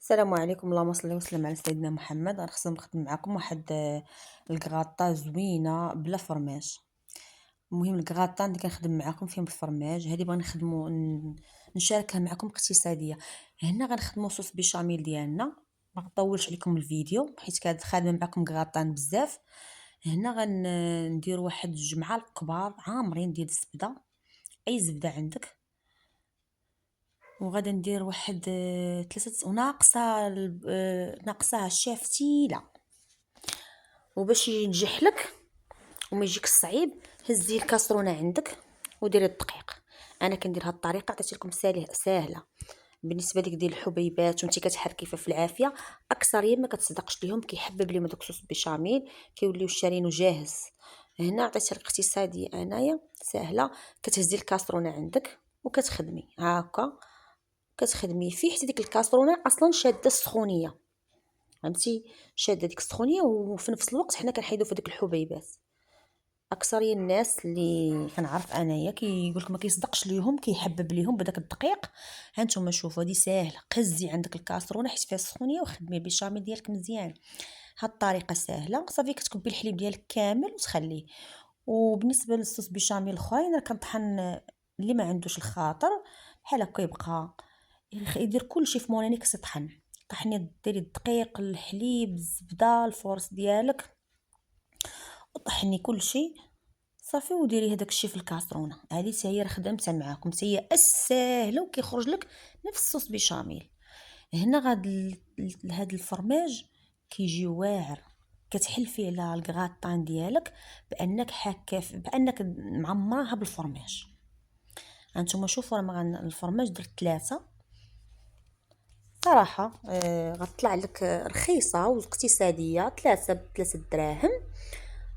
السلام عليكم، اللهم صل وسلم على سيدنا محمد. غنخصنا نخدم معكم واحد الكغاطا زوينه بلا فرماج. المهم الكغاطا اللي كنخدم معكم فيهم بالفرماج هذه بغا نخدمو نشاركها معكم اقتصاديه. هنا غنخدمو صوص بيشاميل ديالنا. ما نطولش عليكم الفيديو حيت كانت خادمه معكم كغاطان بزاف. هنا ندير واحد 2 معالق كبار عامرين ديال الزبده، اي زبده عندك. وغادا ندير واحد 3 وناقصه ناقصاها الشافتيله. وباش ينجح لك وما يجيك الصعيب، هزي الكاسرونه عندك وديري الدقيق. انا كندير هاد الطريقه عطيت لكم ساهله بالنسبه لك ديال الحبيبات وانت كتحركي في العافيه. اكثريه ما كتصدقش ليهم، كيحبب ليهم داك الصوص بيشاميل، كيوليو شارينو جاهز. هنا عطيتها لك اقتصاديه انايا ساهله. كتهزي الكاسرونه عندك وكتخدمي هاكا، كتخدمي فيه حتى ديك الكاسرونه اصلا شاده السخونيه، فهمتي؟ شاده ديك السخونيه، وفي نفس الوقت حنا كنحيدو في ديك الحبيبات. اكثريه الناس اللي كنعرف انايا كيقول لك ما كيصدقش ليهم، كيحبب ليهم بداك الدقيق. ها نتوما شوفوا هذه ساهله، قزي عندك الكاسرونه حيت فيها السخونيه وخدمي بالبيشاميل ديالك مزيان. هاد الطريقه ساهله، صافي كتكبي الحليب ديالك كامل وتخليه. وبالنسبه للصوص بيشاميل الاخرين انا كنطحن. اللي ما عندوش الخاطر بحال هكا يبقى يدير كلشي في مولانيك تطحن. طحني ديري الدقيق، الحليب، الزبده، الفورص ديالك، وطحني كلشي صافي. وديري هداك الشيء في الكاسرونه. هذه حتى هي راه خدمتها معاكم، حتى هي الساهله وكيخرج لك نفس الصوص بيشاميل. هنا هاد الفرماج كيجي واعر. كتحلفي على الكغاطان ديالك بانك بانك معمراها بالفرماج. هانتوما شوفوا راه الفرماج درت 3 صراحه. غطلع لك رخيصه واقتصاديه، 3 دراهم.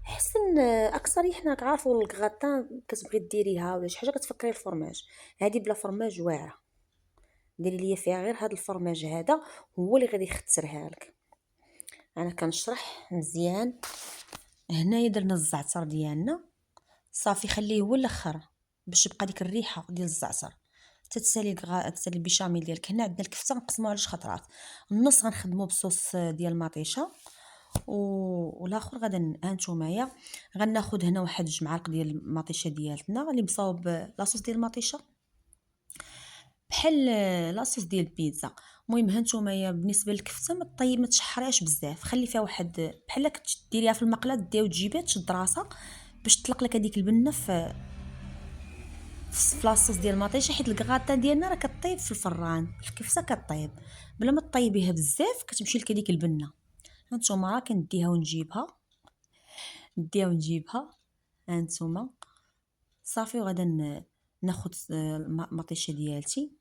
حسن اكثر حنا كعارفوا الكغاتان كتبغي ديريها ولا شي حاجه كتفكري الفرماج. هذه بلا فرماج واعره، ديري ليا فيها غير هذا الفرماج هذا، هو اللي غادي يخترها لك. انا كنشرح مزيان. هنايا درنا الزعتر ديالنا صافي، خليه هو الاخر باش تبقى ديك الريحه ديال الزعتر. تسالي البيشاميل ديالك. هنا عندنا الكفته نقسموها على 2 خطرات. النص غنخدمو بصوص ديال المطيشه، والاخر غادا هانتومايا غناخد هنا واحد 2 معالق ديال المطيشه ديالتنا اللي مصاوب لاصوص ديال المطيشه بحال لاصوص ديال البيتزا. المهم هانتومايا بالنسبه للكفته ما تشحريهاش بزاف، خلي فيها واحد بحال كديريها في المقله ديها وتجيبيها تشد راسها باش تطلق لك هذيك البنه في لاصوص ديال المطيشه. حيت الكغاطه ديالنا راه كطيب في الفران، الكفته كطيب بلا ما طيبيها بزاف كتمشي لك هذيك البنه. هانتوما راه كنديها ونجيبها هانتوما صافي. وغادا ناخذ المطيشه ديالتي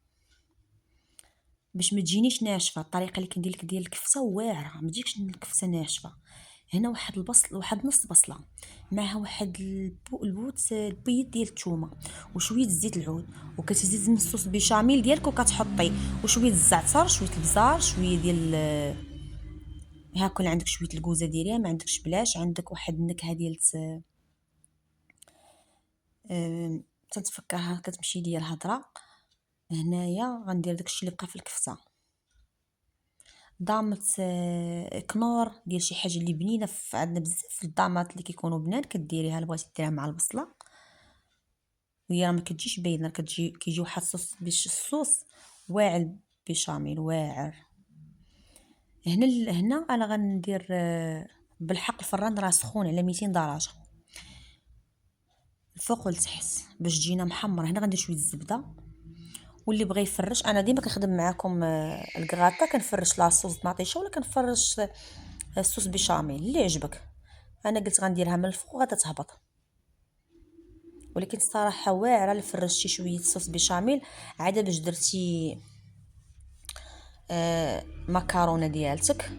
باش ما تجينيش ناشفه. الطريقه اللي كندير لك ديال الكفته واعره، ما تجيكش الكفته ناشفه. هنا واحد البصل، واحد نص بصله، معها واحد البيض ديال الثومه وشويه زيت العود. وكتزيد من الصوص بيشاميل ديالك وكتحطي وشويه الزعتر، شويه البزار، شويه ديال ها كون عندك شويه الكوزه ديريها، ما عندكش بلاش. عندك واحد النكهه ديال تنتفكرها كتمشي ليا الهضره. هنايا غندير داكشي اللي بقى في الكفته، ضامط كنور ديال شي حاجه اللي بنينه. عندنا بزاف الضامات اللي كيكونوا بنان كديريها، بغيتي ديريها مع البصله وهي ما كتجيش باينه، كيجي واحد الصوص باش الصوص واعر بيشاميل واعر. هنا انا غندير بالحق الفران راه سخون على 200 درجه الفوق والتحت باش تجينا محمر. هنا غندير شويه الزبده. واللي بغى يفرش، انا ديما كنخدم معكم الكغاطا كنفرش لا صوص مطيشه ولا كنفرش الصوص بيشاميل اللي عجبك. انا قلت غنديرها من الفوق وغادا تهبط، ولكن الصراحه واعره. اللي فرشتي شويه صوص بيشاميل عاد باش درتي مكرونه ديالتك.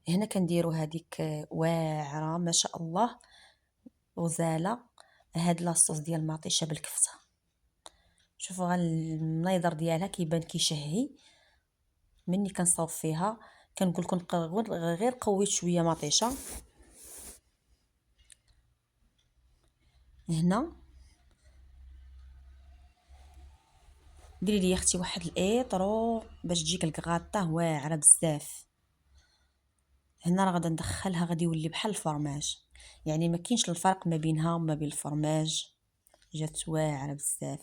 هنا كنديروا هذيك واعره ما شاء الله وزاله. هاد لاصوص ديال المطيشه بالكفته، شوفوا المنيضر ديالها كيبان كيشهي. مني كنصاوب فيها كنقول لكم غير قويت شويه مطيشه. هنا ديري لي اختي واحد الايطرو باش تجيك الكغاطه واعره بزاف. هنا راه غادا ندخلها، غادي يولي بحال الفرماج، يعني ما كاينش الفرق ما بينها وما بين الفرماج، جات واعره بزاف.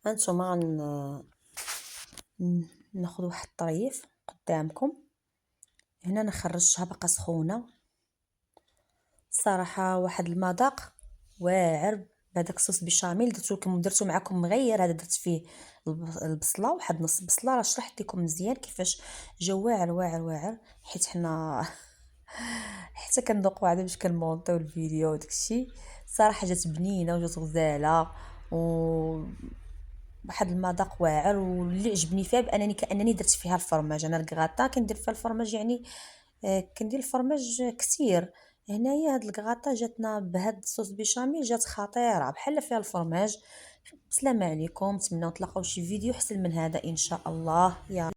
هانتوما ناخذ واحد الطريف قدامكم. هنا انا خرجتها باقا سخونه، صراحه واحد المذاق واعر بهذاك الصوص بيشاميل. درتو معكم مغير، هذا درت فيه البصله، واحد نص بصله. راه شرحت لكم مزيان كيفاش جا واعر واعر واعر، حيت حنا حتى كنذوقوا عاد باش كنمونطيو الفيديو وداكشي. صراحه جات بنينه وجات غزاله و واحد المذاق واعر. واللي عجبني فيها بانني كانني درت فيها الفرماج. انا الكغاطا كندير فيها الفرماج، يعني كندير الفرماج كثير. هنايا هاد الكغاطا جاتنا بهاد الصوص بيشاميل، جات خطيره بحال فيها الفرماج. السلام عليكم، نتمنى نتلاقاو شي فيديو احسن من هذا ان شاء الله. يا